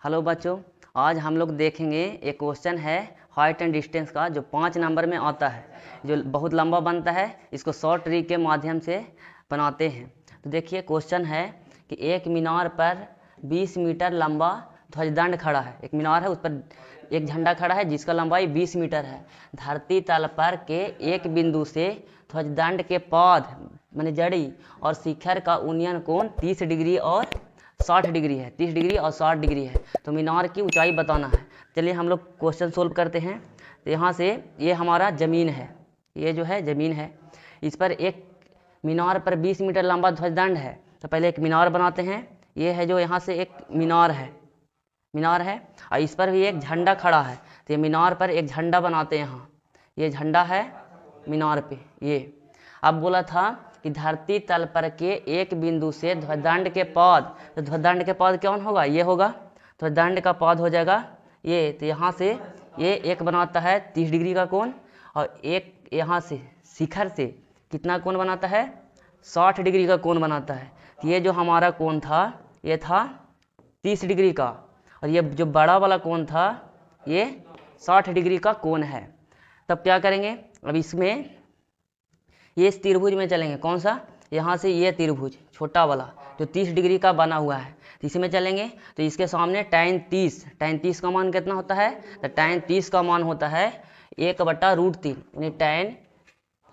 Hello बच्चों, आज हम लोग देखेंगे एक क्वेश्चन है हाइट एंड डिस्टेंस का, जो 5 नंबर में आता है, जो बहुत लंबा बनता है। इसको शॉर्ट ट्रिक के माध्यम से बनाते हैं। तो देखिए क्वेश्चन है कि एक मीनार पर 20 मीटर लंबा ध्वजदंड खड़ा है। एक मीनार है, उस पर एक झंडा खड़ा है जिसका लंबाई 20 मीटर है। धरती तल पर के एक बिंदु से ध्वजदंड के पाद माने जड़ी और शिखर का उन्नयन कोण 30 डिग्री और 60 डिग्री है। 30 डिग्री और 60 डिग्री है। तो मीनार की ऊंचाई बताना है। चलिए हम लोग क्वेश्चन सोल्व करते हैं। तो यहाँ से ये हमारा ज़मीन है, ये जो है ज़मीन है। इस पर एक मीनार पर 20 मीटर लंबा ध्वजदंड है। तो पहले एक मीनार बनाते हैं। ये है जो यहाँ से एक मीनार है और इस पर भी एक झंडा खड़ा है। तो ये मीनार पर एक झंडा बनाते हैं। यहाँ ये झंडा है मीनार पे। ये अब बोला था कि धरती तल पर के एक बिंदु से ध्वजदंड के पाद, तो ध्वजदंड के पाद कौन होगा? ये होगा। ध्वजदंड का पाद हो जाएगा ये। तो यहाँ से ये एक बनाता है 30 डिग्री का कोण, और एक यहाँ से शिखर से कितना कोण बनाता है? 60 डिग्री का कोण बनाता है। तो ये जो हमारा कोण था ये था 30 डिग्री का, और ये जो बड़ा वाला कोण था ये 60 डिग्री का कोण है। तब क्या करेंगे? अब इसमें ये इस त्रिभुज में चलेंगे। कौन सा? यहाँ से ये त्रिभुज छोटा वाला जो 30 डिग्री का बना हुआ है, तो इसी में चलेंगे। तो इसके सामने tan 30 का मान कितना होता है? तो tan 30 का मान होता है 1/√3, यानी tan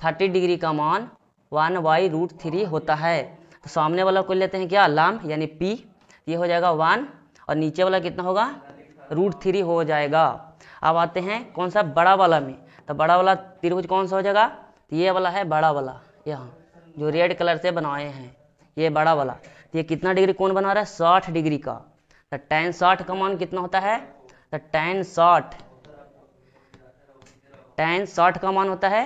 30 डिग्री का मान 1/√3 होता है। तो सामने वाला को लेते हैं क्या? लंब, यानी p। ये हो जाएगा 1, और नीचे वाला कितना होगा? √3 हो जाएगा। अब आते हैं कौन सा? बड़ा वाला में। तो बड़ा वाला त्रिभुज कौन सा हो जाएगा? तो ये वाला है बड़ा वाला, यहाँ जो रेड कलर से बनाए हैं, ये बड़ा वाला। तो ये कितना डिग्री कोण बना रहा है? 60 डिग्री का। तो tan 60 का मान कितना होता है? तो tan 60 का मान होता है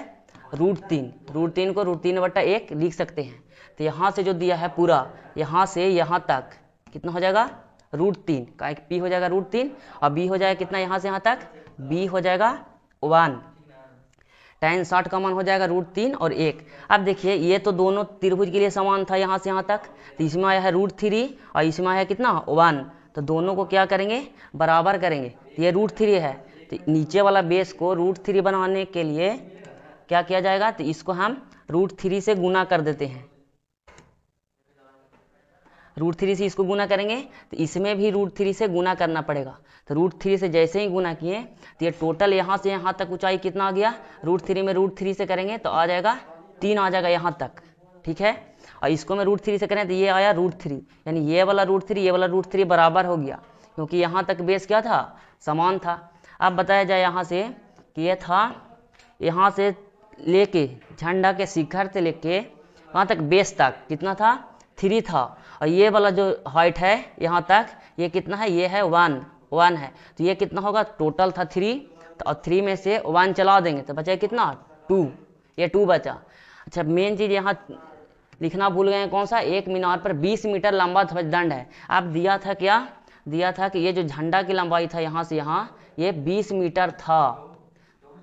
√3। √3 को √3/1 लिख सकते हैं। तो यहाँ से जो दिया है पूरा, यहाँ से यहाँ तक कितना हो जाएगा? √3 का एक p हो जाएगा √3, और b हो जाएगा कितना? यहाँ से यहाँ तक b हो जाएगा 1। tan 60 का मान हो जाएगा √3 और 1। अब देखिए ये तो दोनों त्रिभुज के लिए समान था यहाँ से यहाँ तक। तो इसमें आया है √3 और इसमें आया है कितना? 1। तो दोनों को क्या करेंगे? बराबर करेंगे। तो ये √3 है, तो नीचे वाला बेस को √3 बनाने के लिए क्या किया जाएगा? तो इसको हम √3 से गुना कर देते हैं। √3 से इसको गुना करेंगे तो इसमें भी √3 से गुना करना पड़ेगा। तो √3 से जैसे ही गुना किए तो ये टोटल यहाँ से यहाँ तक ऊंचाई कितना आ गया? √3 में √3 से करेंगे तो आ जाएगा 3 आ जाएगा यहाँ तक, ठीक है। और इसको मैं √3 से करें तो ये आया √3, यानी ये वाला √3 ये वाला √3 बराबर हो गया, क्योंकि यहाँ तक बेस क्या था? समान था। अब बताया जाए यहाँ से कि ये था यहाँ से लेके झंडा के शिखर से लेके वहाँ तक बेस तक कितना था? 3 था। और ये वाला जो हाइट है यहाँ तक ये कितना है? ये है 1 है। तो ये कितना होगा? टोटल था 3, तो और 3 में से 1 चला देंगे तो बचा कितना? 2। ये 2 बचा। अच्छा, मेन चीज़ यहाँ लिखना भूल गए हैं। कौन सा? एक मीनार पर 20 मीटर लंबा ध्वजदंड है। अब दिया था क्या? दिया था कि ये जो झंडा की लंबाई था यहाँ से यहाँ ये 20 मीटर था।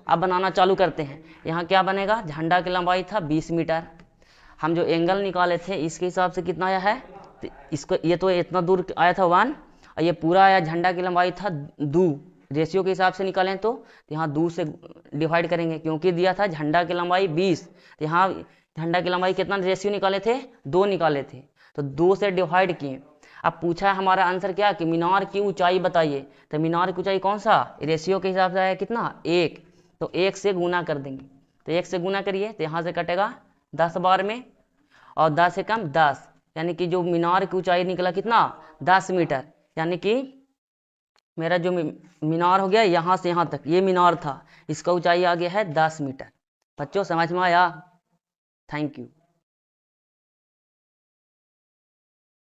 अब बनाना चालू करते हैं। यहाँ क्या बनेगा? झंडा की लंबाई था 20 मीटर। हम जो एंगल निकाले थे इसके हिसाब से कितना आया है? तो इसको ये तो इतना दूर आया था 1, और ये पूरा आया झंडा की लंबाई था 2। रेशियो के हिसाब से निकालें तो यहाँ 2 से डिवाइड करेंगे, क्योंकि दिया था झंडा की लंबाई 20। तो यहाँ झंडा की लंबाई कितना रेशियो निकाले थे? 2 निकाले थे, तो 2 से डिवाइड किए। अब पूछा हमारा आंसर क्या? कि मीनार की ऊंचाई बताइए। तो मीनार की ऊंचाई कौन सा? रेशियो के हिसाब से आया कितना? 1। तो 1 से गुना कर देंगे। तो 1 से गुना करिए तो यहाँ से कटेगा 10 बार में, और 10 से कम 10, यानी कि जो मीनार की ऊंचाई निकला कितना? 10 मीटर। यानी कि मेरा जो मीनार हो गया यहाँ से यहाँ तक, ये मीनार था, इसका ऊंचाई आ गया है 10 मीटर। बच्चों समझ में आया? Thank you.